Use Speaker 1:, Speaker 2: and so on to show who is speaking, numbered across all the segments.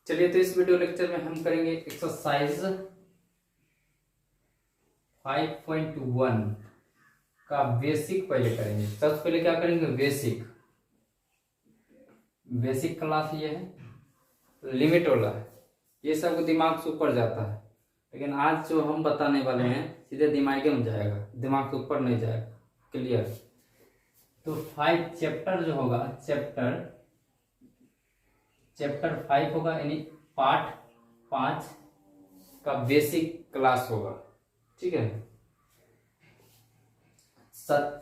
Speaker 1: चलिए, तो इस वीडियो लेक्चर में हम करेंगे एक्सरसाइज 5.1 का बेसिक पहले करेंगे। सबसे पहले क्या करेंगे? बेसिक क्लास ये है, लिमिट वाला है, ये सब दिमाग से ऊपर जाता है। लेकिन आज जो हम बताने वाले हैं सीधे दिमाग में जाएगा, दिमाग से ऊपर नहीं जाएगा। क्लियर? तो 5 चैप्टर जो होगा, चैप्टर 5 होगा, यानी पार्ट 5 का बेसिक क्लास होगा। ठीक है,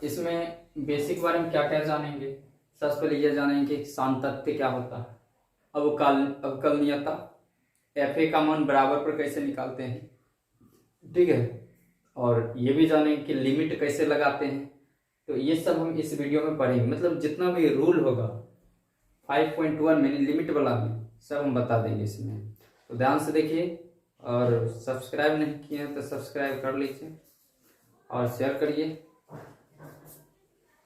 Speaker 1: इसमें बेसिक के बारे में क्या क्या जानेंगे। सबसे पहले ये जानेंगे कि सांतत्य क्या होता है, अवकलनीयता, एफ का मान बराबर पर कैसे निकालते हैं। ठीक है, और ये भी जानेंगे कि लिमिट कैसे लगाते हैं। तो ये सब हम इस वीडियो में पढ़ेंगे, मतलब जितना भी रूल होगा 5.1 में, लिमिट वाला में, सब हम बता देंगे इसमें। तो ध्यान से देखिए, और सब्सक्राइब नहीं किए हैं तो सब्सक्राइब कर लीजिए और शेयर करिए।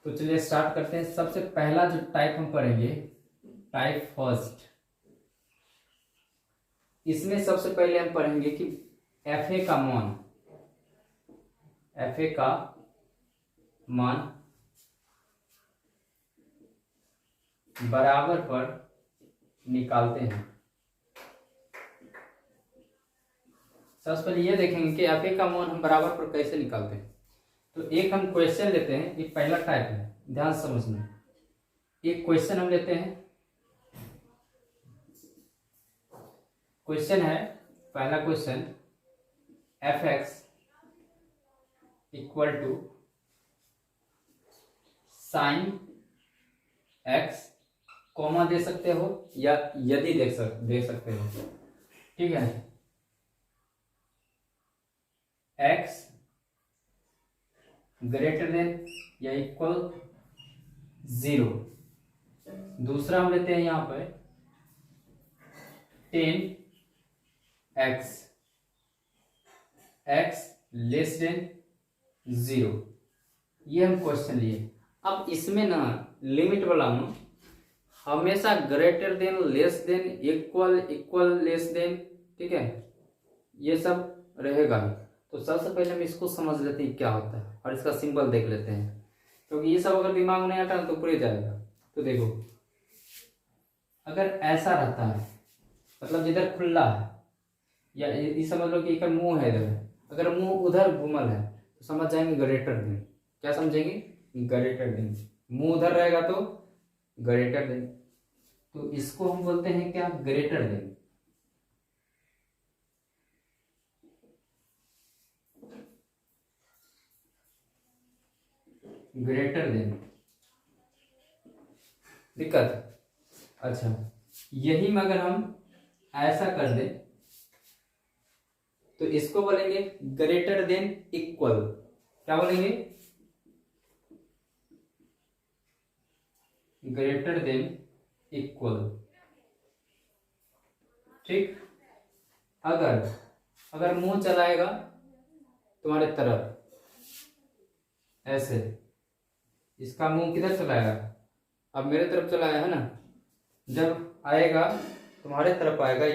Speaker 1: तो चलिए स्टार्ट करते हैं। सबसे पहला जो टाइप हम पढ़ेंगे, टाइप फर्स्ट। इसमें सबसे पहले हम पढ़ेंगे कि एफ ए का मान बराबर पर निकालते हैं। सबसे पहले ये देखेंगे कि एफ ए का मान हम बराबर पर कैसे निकालते हैं। तो एक हम क्वेश्चन लेते हैं, ये पहला टाइप है, ध्यान समझना। एक क्वेश्चन हम लेते हैं, क्वेश्चन है पहला question, F x equal to sine X, comma दे सकते हो या यदि दे सकते हो। ठीक है, X greater than or equal 0। दूसरा हम लेते हैं यहां पर 10x लेस देन 0। ये हम क्वेश्चन लिए। अब इसमें ना लिमिट वाला में हमेशा greater than, less than, equal less than, ठीक है, ये सब रहेगा। तो सबसे पहले हम इसको समझ लेते हैं क्या होता है और इसका सिंबल देख लेते हैं, क्योंकि ये सब अगर दिमाग में नहीं आता तो पूरे जाएगा। तो देखो, अगर ऐसा रहता है, मतलब इधर खुला है, या ये समझ लो कि एक मुंह है इधर, अगर मुंह उधर घूमल है तो समझ जाएंगे ग्रेटर देन। क्या समझेंगे? Greater than. मुंह उधर रहेगा तो ग्रेटर देन। तो इसको हम बोलते हैं क्या? Greater than. Greater than. दिक्कत? अच्छा, यही में अगर हम ऐसा कर दें तो इसको बोलेंगे ग्रेटर देन इक्वल। क्या बोलेंगे? Greater than equal. ठीक, अगर मुंह चलाएगा तुम्हारे तरफ ऐसे, इसका मुंह किधर चलाएगा? अब मेरे तरफ चलाया है ना, जब आएगा तुम्हारे तरफ आएगा।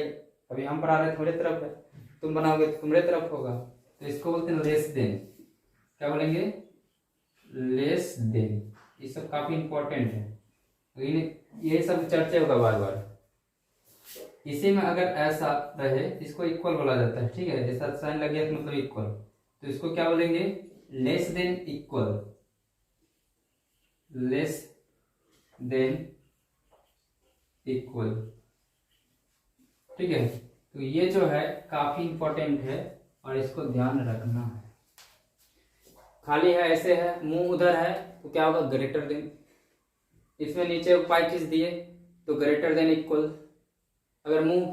Speaker 1: अभी हम पढ़ा रहे तुम्हारे तरफ है, तुम बनाओगे तो तुम्हारे तरफ होगा। तो इसको बोलते हैं लेस देन। क्या बोलेंगे? Less than. ये सब काफी इंपॉर्टेंट है, ये सब चर्चा होगा बार बार। इसी में अगर ऐसा रहे, इसको इक्वल बोला जाता है। ठीक है, जैसा साइन लग गया तो मतलब इक्वल, तो इसको क्या बोलेंगे? Less than equal. Less than equal. ठीक है, तो ये जो है काफी इंपॉर्टेंट है और इसको ध्यान रखना है। खाली है, ऐसे है, मुंह उधर है तो क्या होगा? Greater than. इसमें नीचे पाइटिस दिए तो ग्रेटर देन इक्वल। अगर मुंह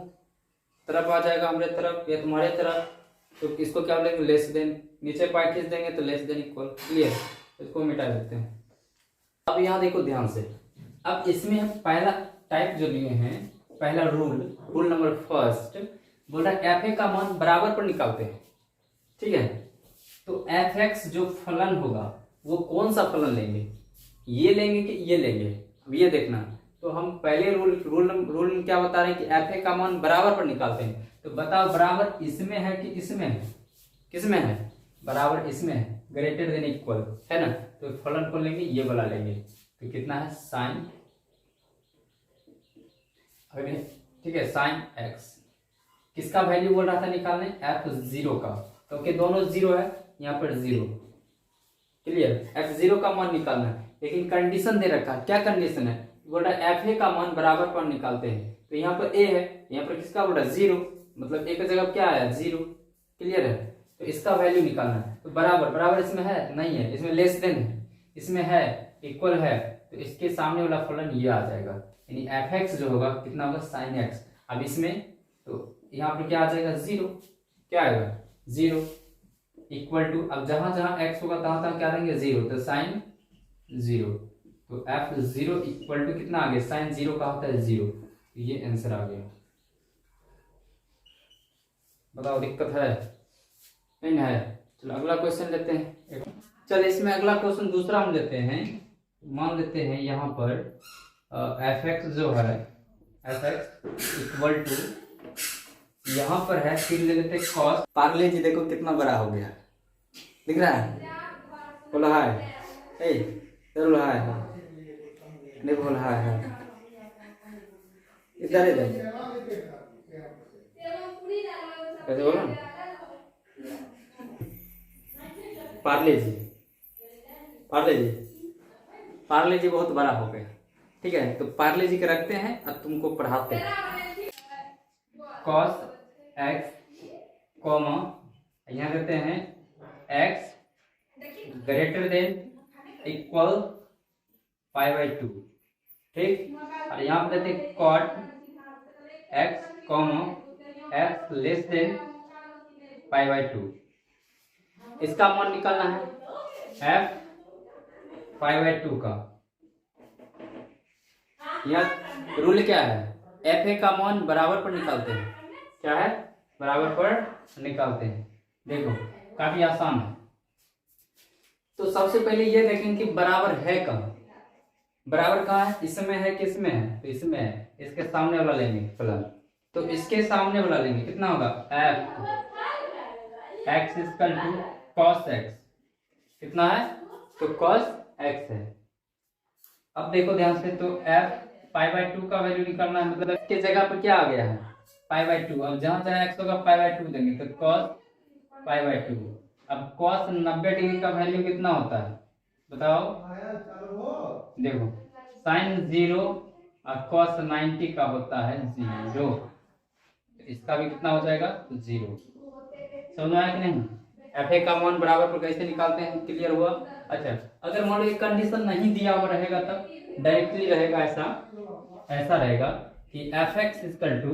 Speaker 1: तरफ आ जाएगा हमारे तरफ या तुम्हारे तरफ तो इसको क्या बोलेंगे? Less than. नीचे पाइटिस देंगे तो लेस देन इक्वल। क्लियर? इसको मिटा देते हैं। अब यहाँ देखो ध्यान से, अब इसमें हम पहला टाइप जो लिए हैं, पहला रूल नंबर फर्स्ट बोल रहा है एफ ए का मान बराबर पर निकालते हैं। ठीक है, तो एफ एक्स जो फलन होगा वो कौन सा फलन लेंगे? ये लेंगे कि ये लेंगे? अब ये देखना। तो तो हम पहले रूल में क्या बता रहे हैं कि एफ ए का मान बराबर पर निकालते हैं। तो बताओ बराबर इसमें है कि इसमें है? किसमें है? बराबर इसमें है, ग्रेटर देन इक्वल है ना। तो फलन को लेंगे, ये वाला लेंगे, तो कितना है साइन, ठीक है, साइन एक्स। किसका वैल्यू बोल रहा था निकालने? f0 का। क्योंकि दोनों जीरो है, यहाँ पर जीरो, क्लियर। f0 का मान निकालना है, लेकिन कंडीशन दे रखा है। क्या कंडीशन है? बोल रहा है fa का मान बराबर पर निकालते हैं। तो यहाँ पर a है, यहाँ पर किसका बोल रहा है? जीरो, मतलब a की जगह क्या आया? जीरो, क्लियर है। तो इसका वैल्यू निकालना है। तो बराबर, बराबर इसमें है नहीं है, इसमें लेस देन है, इसमें है इक्वल है, तो इसके सामने वाला फलन ये आ जाएगा, यानी fx जो होगा कितना होगा? Sine x. अब इसमें तो यहाँ पर क्या आ जाएगा? जीरो, क्या आएगा? जीरो इक्वल टू, अब जहां जहां x होगा तहां तहां क्या देंगे? जीरो, तो साइन जीरो। तो f0 इक्वल टू कितना आ गया? साइन जीरो का होता है जीरो। तो ये आंसर आ गया। बताओ दिक्कत है? नहीं है। चलो अगला क्वेश्चन लेते हैं। चलो इसमें अगला क्वेश्चन दूसरा हम लेते हैं। मान लेते हैं यहाँ पर fx जो है, fx इक्वल टू, यहाँ पर है, फिर ले लेते कॉस। पार्ले जी देखो कितना बड़ा हो गया, दिख रहा है? बोला है, बोला है, नहीं बोला है, इधर इधर कैसे बोला? पार्ले जी, पार्ले जी, पार्ले जी बहुत बड़ा हो गया, ठीक है। तो पार्ले जी के रखते हैं और तुमको पढ़ाते हैं। कॉस एक्स कॉमा, यहाँ देते हैं एक्स ग्रेटर देन इक्वल 5/2, ठीक। और यहाँ पे देते हैं cot x comma x less than 5/2। इसका मान निकालना है f 5/2 का। यह रूल क्या है? एफ ए का मान बराबर पर निकालते हैं। क्या है? बराबर पर निकालते हैं। देखो काफी आसान है। तो सबसे पहले ये देखें कि बराबर है कहाँ। बराबर कहाँ है? इसमें है, किसमें है? तो इसमें है। इसके सामने वाला लेंगे फलन, तो इसके सामने वाला लेंगे, कितना होगा? f x equal to cos x, कितना है? तो cos x है। अब देखो ध्यान से, तो f 5/2 का वैल्यू निकालना है, मतलब इसके जगह पर क्या आ गया है? 5/2। अब जहां जहां x होगा 5/2 देंगे, तो cos 5/2। अब cos 90 डिग्री का वैल्यू कितना होता है बताओ? देखो sin 0 और cos 90 का होता है 0। इसका भी कितना हो जाएगा? 0। समझ में आया कि नहीं? एफ ए का मान बराबर पर कैसे निकालते हैं, क्लियर हुआ? अच्छा, अगर मान लो एक कंडीशन नहीं दिया हुआ रहेगा तब डायरेक्टली रहेगा ऐसा रहेगा कि F x equal to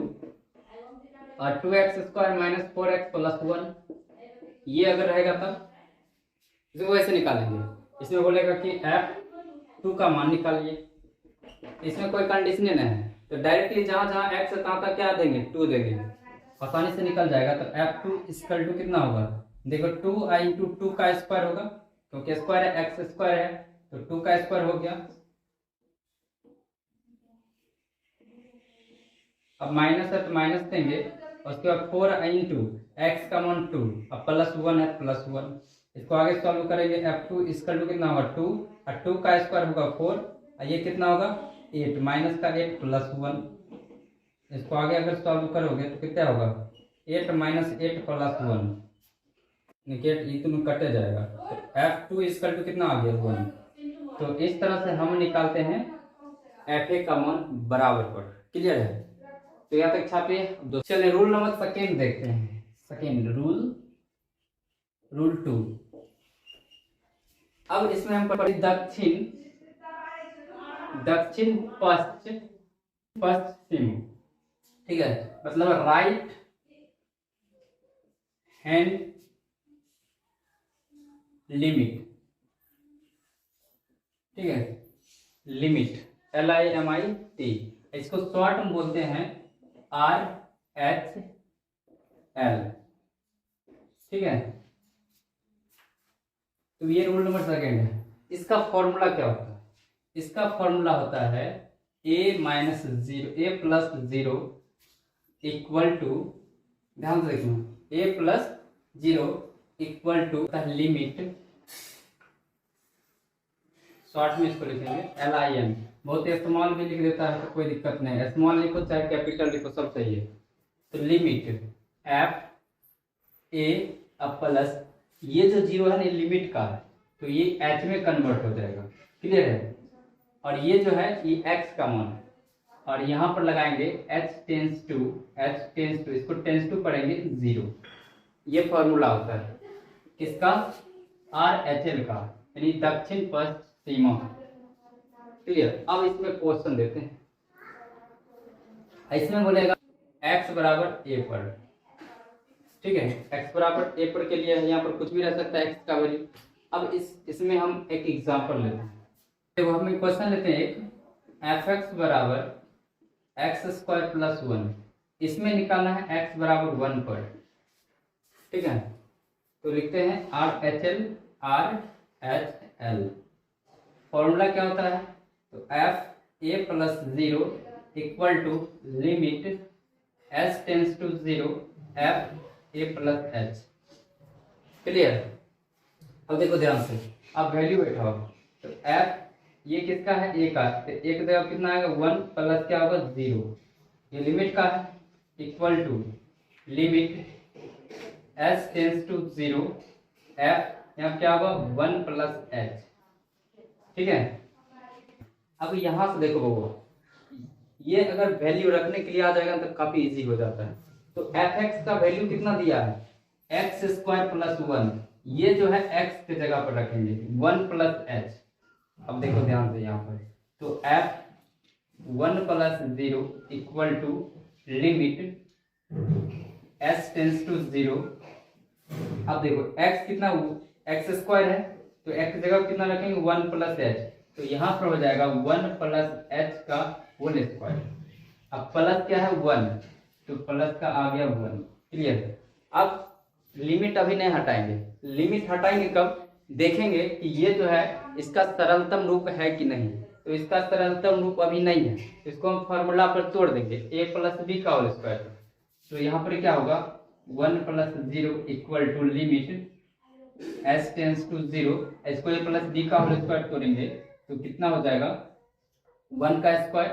Speaker 1: 2x² minus 4x plus 1, ये अगर रहेगा तब इसको वैसे निकालेंगे। इसमें बोलेगा कि f2 का मान निकालिए, इसमें कोई कंडीशन नहीं है, तो डायरेक्टली जहां जहां x है तहां क्या देंगे? 2 देंगे, आसानी से निकल जाएगा। तो f2 इक्वल टू कितना होगा? देखो 2i इंटू 2 का स्क्वायर होगा, क्योंकि स्क्वायर है, एक्स स्क्वायर है, तो 2 का स्क्वायर हो गया। अब माइनस है तो माइनस देंगे, उसके बाद 4i इंटू एक्स का मान 2, अब प्लस 1 है, प्लस 1। इसको आगे सॉल्व करेंगे, f2 इक्वल टू कितना होगा? 2, और 2 का स्क्वायर होगा 4, और ये कितना होगा? 8, माइनस का 8 प्लस 1। इसको आगे अगर सॉल्व करोगे तो कितना होगा? 8 माइनस 8 प्लस 1, ये तुम्हें कटे जाएगा। तो f2 इक्वल टू कितना आ गया? 1। तो इस तरह से हम निकालते हैं एफ ए का मान बराबर पर, क्लियर है? तो यहाँ तक छापिए। चलिए रूल नंबर सेकेंड देखते हैं। Second rule 2। अब इसमें हम पढ़े दक्षिण पश्चिम, ठीक है, मतलब राइट हैंड लिमिट, ठीक है, लिमिट LIMIT, इसको शॉर्ट में बोलते हैं RHL, ठीक है। तो ये रूल नंबर सेकेंड है। इसका फॉर्मूला क्या होता है? इसका फॉर्मूला होता है A minus zero, A plus zero equal to, ध्यान से देखना, A plus zero equal to limit, short में इसको लिखेंगे LIM, बहुत स्मॉल भी लिख देता है तो कोई दिक्कत नहीं है, स्मॉल लिखो चाहे कैपिटल लिखो सब सही है। तो लिमिट एफ ए अब प्लस, ये जो जीरो है ना लिमिट का है तो ये एच में कन्वर्ट हो जाएगा, क्लियर है। और ये जो है ये एक्स का मान है और यहाँ पर लगाएंगे h टेंस टू, इसको टेंस टू पढ़ेंगे जीरो। ये फॉर्मूला होता है किसका, RHL का, यानी दक्षिण पश्चिम सीमा, क्लियर। अब इसमें क्वेश्चन देते हैं, इसमें बोलेगा x बराबर a पर, ठीक है, x बराबर a पर के लिए यहाँ पर कुछ भी रह सकता है x का वैल्यू। अब इसमें हम एक एग्जांपल लेते हैं, तो हम क्वेश्चन लेते हैं एक, fx बराबर एक्स स्क्वायर प्लस वन, इसमें निकालना है x बराबर वन पर, ठीक है। तो लिखते हैं RHL, फॉर्मूला क्या होता है, तो F A plus zero equal to limit H tends to zero F A plus H, clear. अब देखो ध्यान से, अब वैल्यू बैठाओ, तो एफ ये किसका है, ए का, तो एक जगह कितना आएगा वन प्लस क्या होगा जीरो, ये लिमिट का है, equal to limit H tends to zero F, यहाँ क्या होगा वन प्लस एच, ठीक है। अब यहां से देखो बाबू, ये अगर वैल्यू रखने के लिए आ जाएगा तो काफी इजी हो जाता है। तो एफ एक्स का वैल्यू कितना दिया है, एक्स स्क्वायर प्लस वन, ये जो है एक्स के जगह पर रखेंगे वन प्लस एच। अब देखो ध्यान से यहाँ पर, तो F one plus zero equal to limit H tends to zero. अब देखो x कितना, एक्स स्क्वायर है तो x जगह कितना रखेंगे वन प्लस एच, तो यहाँ पर हो जाएगा वन प्लस एच का होल स्क्वायर। अब प्लस क्या है वन, तो प्लस का आ गया वन, क्लियर। अब लिमिट अभी नहीं हटाएंगे, लिमिट हटाएंगे कब, देखेंगे कि ये जो है इसका सरलतम रूप है कि नहीं, तो इसका सरलतम रूप अभी नहीं है, इसको हम फॉर्मूला पर तोड़ देंगे a प्लस बी का होल स्क्वायर। तो यहाँ पर क्या होगा one plus zero equal to limit H tends to zero, इसको a प्लस बी का होल स्क्वायर तोड़ेंगे तो कितना हो जाएगा वन का स्क्वायर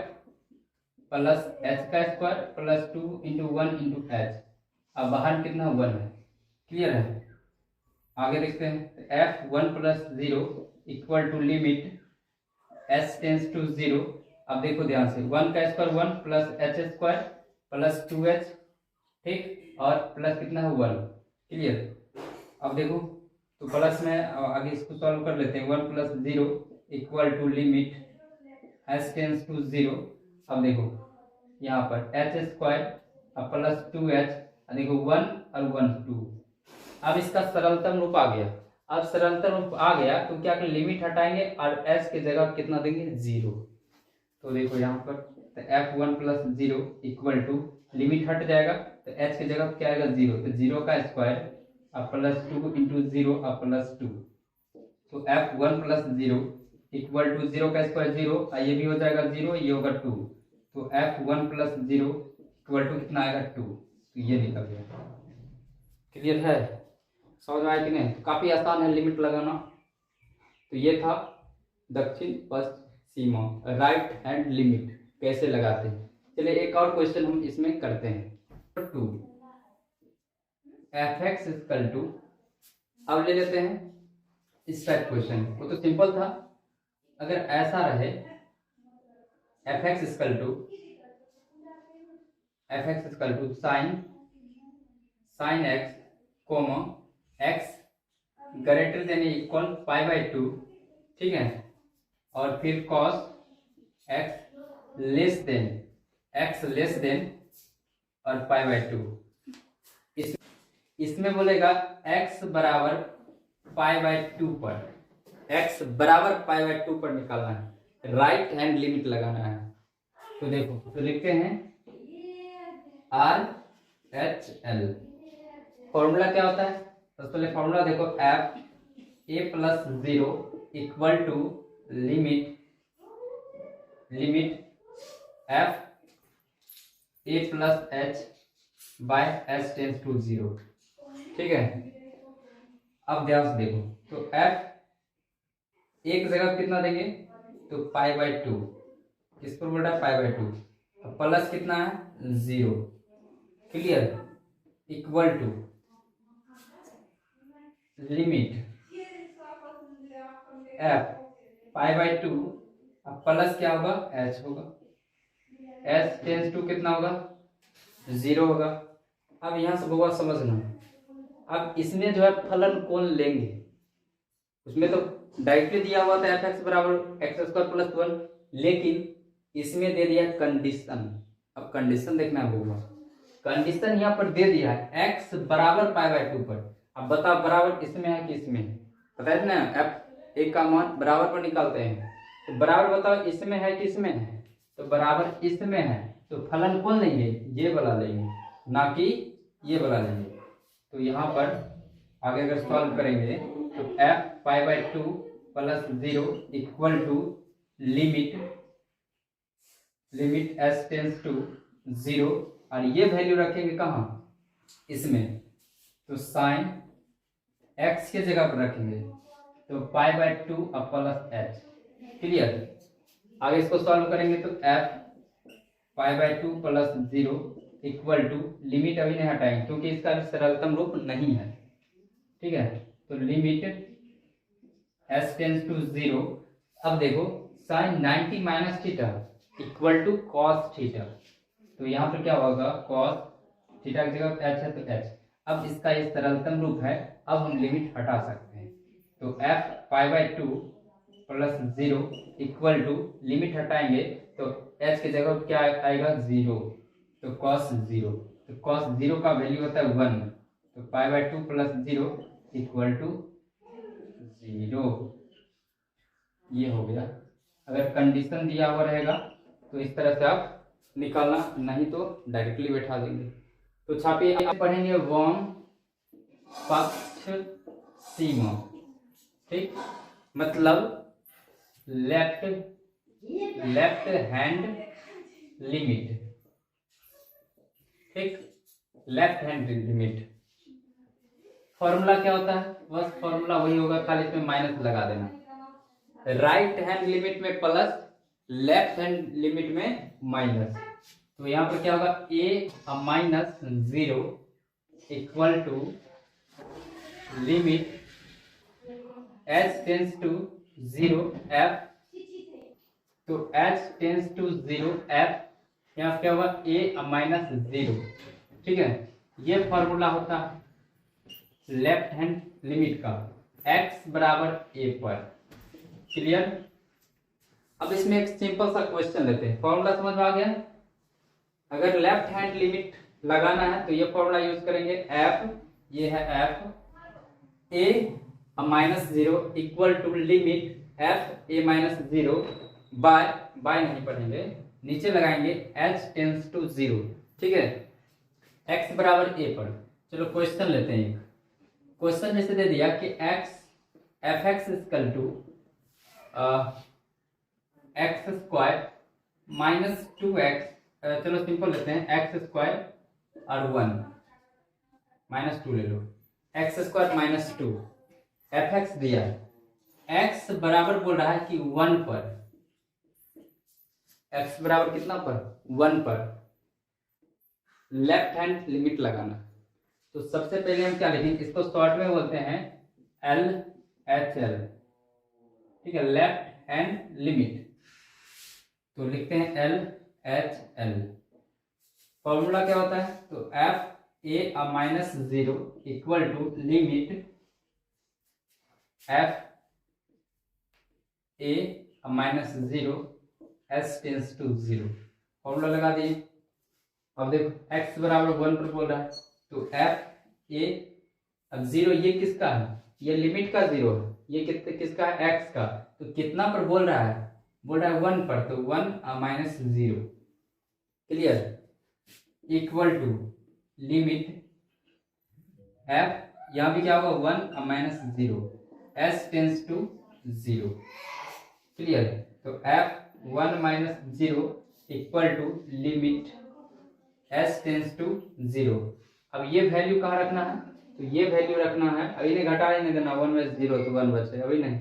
Speaker 1: प्लस एच का square plus two into one into H. अब बाहर कितना वन है, क्लियर है। आगे देखते हैं, F one plus zero equal to limit H tends to zero. अब देखो ध्यान से, वन का square one plus H square plus two H, ठीक, और प्लस कितना है वन, क्लियर। अब देखो तो प्लस में आगे इसको सॉल्व कर लेते हैं, one plus zero equal to limit H tends to zero. अब देखो यहाँ पर एच स्क्वायर अब प्लस टू एच, देखो वन और वन टू। अब इसका सरलतम रूप आ गया, अब सरलतम रूप आ गया तो क्या करें, लिमिट हटाएंगे और एच की जगह कितना देंगे जीरो। तो देखो यहाँ पर तो F one plus zero equal to limit हट जाएगा तो एच की जगह क्या आएगा जीरो, तो जीरो का स्क्वायर अब प्लस टू इंटू जीरो अब प्लस टू, तो F one plus zero equal to zero का स्क्वायर जीरो, ये भी हो जाएगा जीरो, ये होगा टू, तो F one plus zero equal to कितना आएगा टू, तो ये निकल गया, क्लियर है, समझ में आया कि नहीं। काफी आसान है लिमिट लगाना। तो ये था दक्षिण पश्चिम सीमा, राइट हैंड लिमिट कैसे लगाते हैं। चलिए एक और क्वेश्चन हम इसमें करते हैं, two F x equal to, अब ले लेते हैं इस टाइप क्वेश्चन, वो तो सिंपल था। अगर ऐसा रहे F x equal to sine X comma X greater than equal pi by two, ठीक है, और फिर कॉस एक्स लेस देन और पाई बाई टू। इसमें बोलेगा x बराबर पाई बाई टू पर, x बराबर पाई बाई टू पर निकालना है, राइट हैंड लिमिट लगाना है। तो देखो तो लिखते हैं RHL, फॉर्मूला क्या होता है, सबसे पहले फॉर्मूला देखो, F A plus zero equal to limit F A plus H by H tends to 0। ठीक है, अब ध्यान से देखो, तो एफ एक जगह कितना देंगे, तो पाई बाय 2, इस पर बोल रहा है पाई बाय 2, प्लस कितना है 0, clear, equal to limit F pi by 2, अब प्लस क्या होगा एच होगा, एच टेंस टू कितना होगा 0 होगा। अब यहां से बहुत समझना, अब इसमें जो है फलन कौन लेंगे, उसमें तो डायरेक्टली दिया हुआ था एफ एक्स बराबर एक्स स्क्वायर प्लस 1, लेकिन इसमें दे दिया कंडीशन। अब कंडीशन देखना होगा, कंडीशन यहाँ पर दे दिया है एक्स बराबर पाई बाय 2 पर। अब बताओ बराबर इसमें है कि इसमें, पता है ना, एफ एक का मान बराबर पर निकालते हैं, तो बराबर बताओ इसमें है कि इसमें है, तो बराबर इसमें है, तो फलन कौन लेंगे, ये वाला लेंगे, ना कि ये वाला लेंगे। तो यहाँ पर आगे अगर सॉल्व करेंगे तो F pi by 2 plus 0 equal to limit S tends to 0, और ये वैल्यू रखेंगे कहाँ, इसमें, तो साइन एक्स के जगह पर रखेंगे, तो pi by 2 plus H, clear. आगे इसको सॉल्व करेंगे तो F pi by 2 plus 0 equal to limit अभी नहीं हटाएंगे क्योंकि इसका भी सरलतम रूप नहीं है, ठीक है, तो लिमिट एस टेंस टू 0। अब देखो sine 90 minus theta equal to cos theta, तो यहाँ पर क्या होगा, कॉस थीटा की जगह एच है तो एच। अब इसका ये सरलतम रूप है, अब हम लिमिट हटा सकते हैं, तो F pi by 2 plus 0 equal to limit हटाएंगे तो एच की जगह क्या आएगा 0, तो कॉस 0, तो कॉस 0 का वैल्यू होता है 1, तो pi by 2 plus 0 equal to 0, ये हो गया। अगर कंडीशन दिया हुआ रहेगा तो इस तरह से आप निकालना, नहीं तो डायरेक्टली बैठा देंगे। तो छापिए, आप पढ़ेंगे वाम पक्ष सीमा, ठीक, मतलब लेफ्ट हैंड लिमिट, ठीक, लेफ्ट हैंड लिमिट। फॉर्मूला क्या होता है, बस फॉर्मूला वही होगा, खाली इसमें माइनस लगा देना, राइट हैंड लिमिट में प्लस, लेफ्ट हैंड लिमिट में माइनस। तो यहाँ पर क्या होगा, A minus 0 equal to limit H tends to 0 F, तो एच टेंस टू 0 एफ, यहाँ क्या होगा ए माइनस 0, ठीक है। ये फॉर्मूला होता है लेफ्ट हैंड लिमिट का x बराबर ए पर, क्लियर। अब इसमें एक सिंपल सा क्वेश्चन लेते हैं, फॉर्मूला समझ में आ गया। अगर लेफ्ट हैंड लिमिट लगाना है तो ये फॉर्मूला यूज करेंगे, एफ, ये है f a minus 0 equal to limit F a minus 0 by नहीं पढ़ेंगे, नीचे लगाएंगे एच टेंस टू 0, ठीक है, x बराबर ए पर। चलो क्वेश्चन लेते हैं, क्वेश्चन जैसे दे दिया कि x f x equal to x square minus 2x, चलो सिंपल लेते हैं, एक्स स्क्वायर और 1 माइनस 2 ले लो, X square minus 2, F X दिया है, एक्स बराबर बोल रहा है कि 1 पर, एक्स बराबर कितना पर 1 पर, लेफ्ट हैंड लिमिट लगाना। तो सबसे पहले हम क्या लिखेंगे, इसको शॉर्ट में बोलते हैं एल एच एल, ठीक है, लेफ्ट हैंड लिमिट, तो लिखते हैं एल एच एल। फॉर्मूला क्या होता है, तो F a minus 0 equal to limit F a minus 0 S tends to 0, formula लगा दिए। अब देखो x बराबर 1 पर बोल रहा है, तो एफ ए, अब 0 ये किसका है, ये लिमिट का 0 है, ये किसका है x का, तो कितना पर बोल रहा है, बोल रहा है 1 पर, तो 1 minus 0, clear, equal to limit F, यहाँ भी क्या होगा 1 minus 0 S tends to 0, clear. तो F 1 minus 0 equal to limit S tends to 0। अब ये वैल्यू कहाँ रखना है, तो ये वैल्यू रखना है, अभी नहीं घटा ही नहीं देना, 1 में 0 तो 1 बचे, अभी नहीं,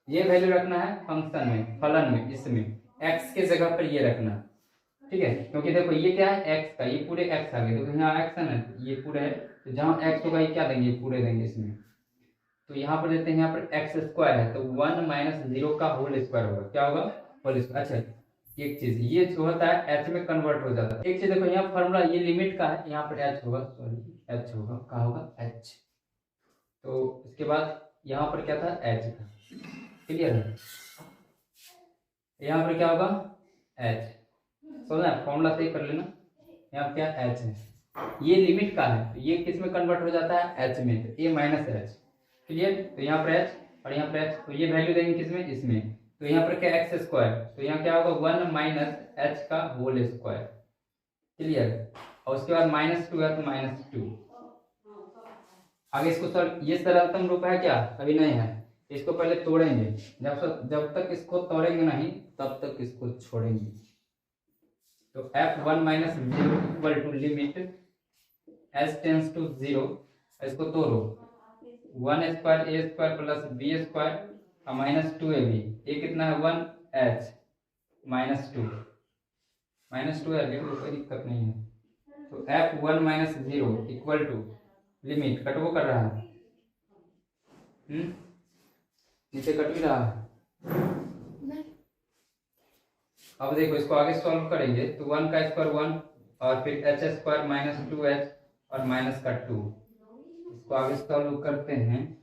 Speaker 1: ये वैल्यू रखना है फंक्शन में, फलन में, इसमें x के जगह पर ये रखना, ठीक है। क्योंकि देखो ये क्या है x का, ये पूरे x आ गए, तो यहाँ x है ना, ये पूरे है, तो जहाँ x होगा ये क्या देंगे, ये पूरे देंगे इसमें। तो यहाँ पर देते हैं, यहाँ पर एक्स स्क्वायर है तो 1 माइनस 0 का होल स्क्वायर होगा, क्या होगा, होल स्क्वायर। अच्छा एक चीज ये जो होता है एच में कन्वर्ट हो जाता है। एक चीज देखो यहाँ फॉर्मूला ये लिमिट का है, यहाँ पर एच होगा, सॉरी एच होगा, क्या होगा एच। तो इसके बाद यहाँ पर क्या था, एच था, क्लियर है। यहाँ पर क्या होगा, एच, समझना, फॉर्मूला सही कर लेना। यहाँ क्या एच है, ये लिमिट का है, तो ये किस में कन्वर्ट हो जाता है, एच में, तो ए माइनस एच, क्लियर। तो यहाँ पर एच और यहाँ पर एच, तो ये वैल्यू देंगे किसमें, इसमें। तो यहाँ पर क्या एक्स स्क्वायर, तो यहाँ क्या होगा 1 माइनस एच का होल स्क्वायर, क्लियर। और उसके बाद -2 है तो -2। आगे इसको सर ये सरलतम रूप है क्या, अभी नहीं है, इसको पहले तोड़ेंगे, जब तक इसको तोड़ेंगे नहीं तब तक इसको छोड़ेंगे। तो f1 minus 0 equal to limit s tends to 0, इसको तोड़ो, 1 square a square plus b square और -2ab, ये कितना है 1h -2 है, लेकिन कोई दिक्कत नहीं है। तो f1 minus 0 equal to limit, cut वो कर रहा है, नीचे कट भी रहा है। अब देखो इसको आगे सॉल्व करेंगे, तो 1 का स्क्वायर 1 और फिर h स्क्वायर -2h और माइनस का 2, इसको आगे सॉल्व करते हैं।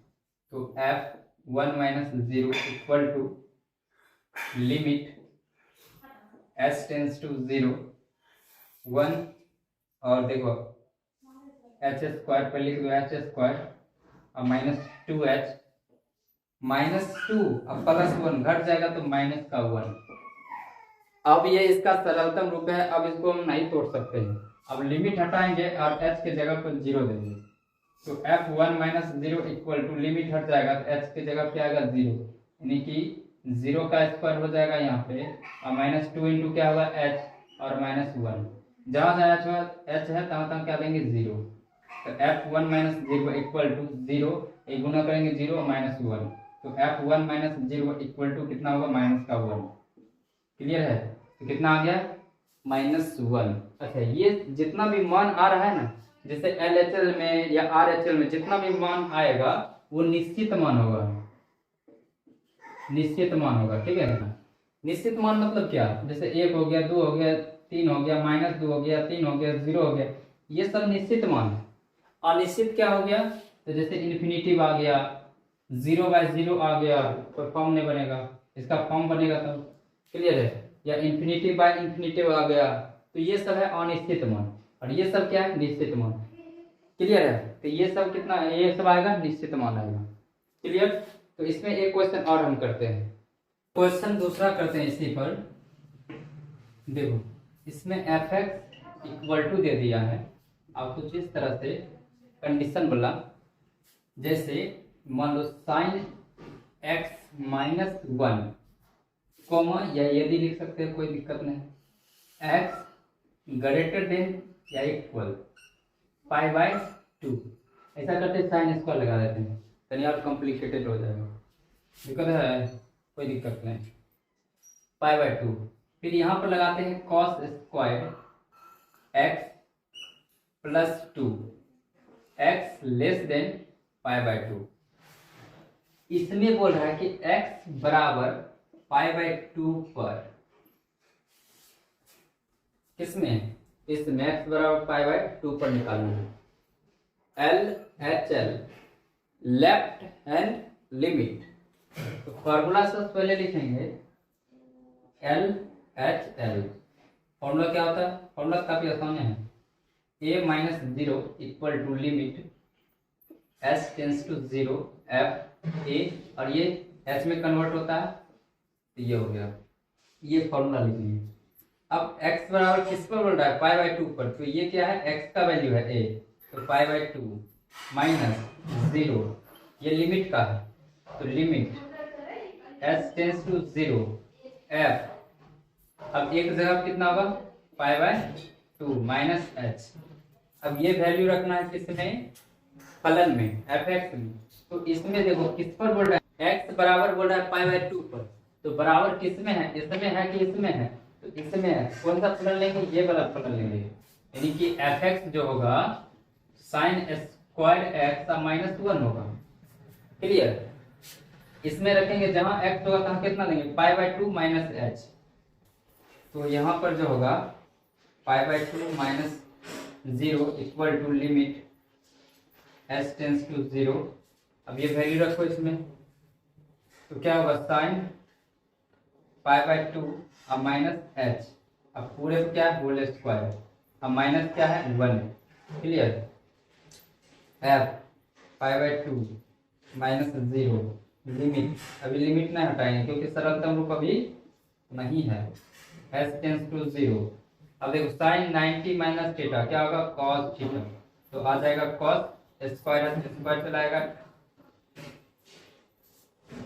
Speaker 1: तो f1 minus 0 equal to limit s tends to 0 1 और देखो h स्क्वायर पर लिख दो, h स्क्वायर और -2h -2 अब +1 घट जाएगा तो माइनस का 1। अब ये इसका सरलतम रूप है, अब इसको हम नहीं तोड़ सकते हैं। अब लिमिट हटाएंगे और h के जगह पर 0 देंगे, तो f1 minus 0 equal to limit हट जाएगा तो h के जगह पे आएगा 0, यानी कि 0 का स्क्वायर हो जाएगा यहाँ पे, और -2 इंटू क्या होगा h और -1, जहाँ जहाँ h है तहाँ क्या देंगे 0। तो f1 माइनस 0 इक्वल टू 0, एक गुना करेंगे 0 और -1, तो f1 माइनस 0 इक्वल टू कितना होगा, माइनस का 1, क्लियर है। तो कितना आ गया, -1। अच्छा ये जितना भी मान आ रहा है ना, जैसे LHL में या RHL में जितना भी मान आएगा वो निश्चित मान होगा, निश्चित मान होगा, ठीक है ना। निश्चित मान मतलब क्या, जैसे 1 हो गया, 2 हो गया, 3 हो गया, -2 हो गया, 3 हो गया, 0 हो गया, ये सब निश्चित मान है। अनिश्चित क्या हो गया, तो जैसे इन्फिनिटिव आ गया, 0/0 आ गया, कोई फॉर्म नहीं बनेगा, इसका फॉर्म बनेगा तब, क्लियर है। या इन्फिनिटिव आ गया, तो ये सब है अनिश्चित मान, और ये सब क्या है, निश्चित मान, क्लियर है। तो ये सब कितना, ये सब आएगा निश्चित मान आएगा, क्लियर। तो इसमें एक क्वेश्चन और हम करते हैं, क्वेश्चन दूसरा करते हैं इसी पर। देखो इसमें f(x) इक्वल टू दे दिया है, आप कुछ इस तरह से कंडीशन बोला, जैसे मान लो sin x -1 कॉमा, या यदि लिख सकते हैं कोई दिक्कत नहीं, x greater than or equal π/2, ऐसा करते साइन स्क्वायर लगा देते हैं, तनी और कॉम्प्लिकेटेड हो जाएगा, दिक्कत है, कोई दिक्कत नहीं, π/2। फिर यहाँ पर लगाते हैं cos square x +2 x less than π/2। इसमें बोल रहा है कि x बराबर π/2 पर, किसमें, इसमें x बराबर π/2 पर निकालना है। LHL लेफ्ट हैंड लिमिट, तो फॉर्मूला से पहले लिखेंगे LHL, फॉर्मूला क्या होता है, फॉर्मूला काफी आसान है, a - 0 equal to limit s tends to 0 f a, और ये s में कन्वर्ट होता है, तो ये हो गया, ये फॉर्मूला लिखेंगे। अब x बराबर किस पर बोल रहा है, π/2 पर, तो ये क्या है, x का वैल्यू है a, तो π/2 -0, ये लिमिट का है, तो limit s tends to 0 f अब एक जगह पे कितना होगा, पाई बाय 2 माइनस एच। अब ये वैल्यू रखना है किसमें, फलन में, एफ एक्स में। तो इसमें देखो किस पर बोल रहा है, एक्स बराबर बोल रहा है पाई बाय 2 पर, तो बराबर किसमें है, इसमें है कि इसमें है, तो इसमें है। कौन सा फलन लेंगे, ये वाला फलन लेंगे, यानी कि एफ एक्स जो होगा साइन स्क्वायर एक्स माइनस 1 होगा। क्लियर। इसमें रखेंगे जहां एक्स होगा तहां कितना लेंगे, पाई बाय 2 माइनस एच। तो यहाँ पर जो होगा pi by 2 minus 0 equal to limit H tends to 0। अब ये वैल्यू रखो इसमें, तो क्या होगा, साइन पाई बाय 2 अब माइनस एच, अब पूरे क्या है होल स्क्वायर, अब माइनस क्या है 1। Clear. F pi by 2 minus 0 limit, अभी लिमिट नहीं हटाएंगे क्योंकि सरलतम रूप अभी नहीं है, एच टेंस टू 0। अब देखो साइन 90 माइनस थीटा क्या होगा, कॉस थीटा, तो आ जाएगा कॉस स्क्वायर स्क्वायर चलाएगा,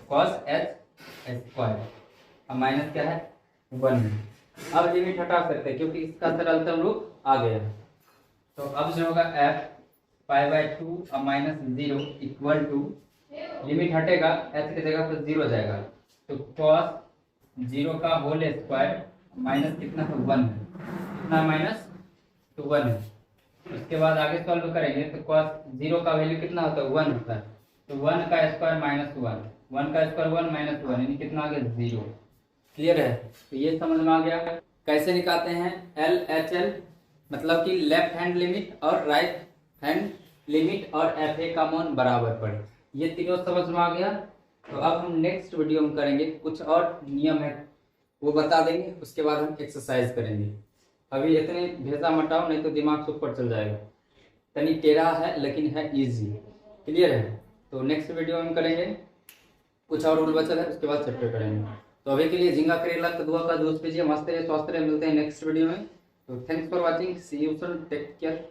Speaker 1: कॉस एच स्क्वायर, अब माइनस क्या है 1। अब लिमिट हटा सकते हैं क्योंकि इसका सरलतम रूप आ गया। तो अब जो होगा एफ पाई बाय 2 अब माइनस 0 इक्वल टू, लिमिट हटेगा एच की जगह पर 0 जाएगा, तो कॉस 0 का होल स्क्वायर माइनस कितना है 1 है, कितना माइनस 1 है। उसके बाद आगे सॉल्व करेंगे तो कॉस 0 का वैल्यू कितना होता है 1 होता है, तो 1 का स्क्वायर माइनस 1, 1 का स्क्वायर 1 माइनस 1 यानी कितना आ गया 0। क्लियर है। तो ये समझ में आ गया कैसे निकालते हैं एल एच एल, मतलब कि लेफ्ट हैंड लिमिट और राइट हैंड लिमिट और एफ ए का मान बराबर पड़े, ये तीनों समझ में आ गया। तो अब हम नेक्स्ट वीडियो में करेंगे, कुछ और नियम है वो बता देंगे, उसके बाद हम एक्सरसाइज करेंगे। अभी इतने भेजा मटाओ नहीं तो दिमाग से ऊपर चल जाएगा, तनी टेढ़ा है लेकिन है इजी। क्लियर है। तो नेक्स्ट वीडियो में करेंगे, कुछ और रूल बचल है उसके बाद चैप्टर करेंगे। तो अभी के लिए झींगा करेला कद्दुआ का जूस पीजिए, मस्त रहिए, स्वस्थ रहिए, मिलते हैं नेक्स्ट वीडियो में। तो thanks for watching, see you soon, take care.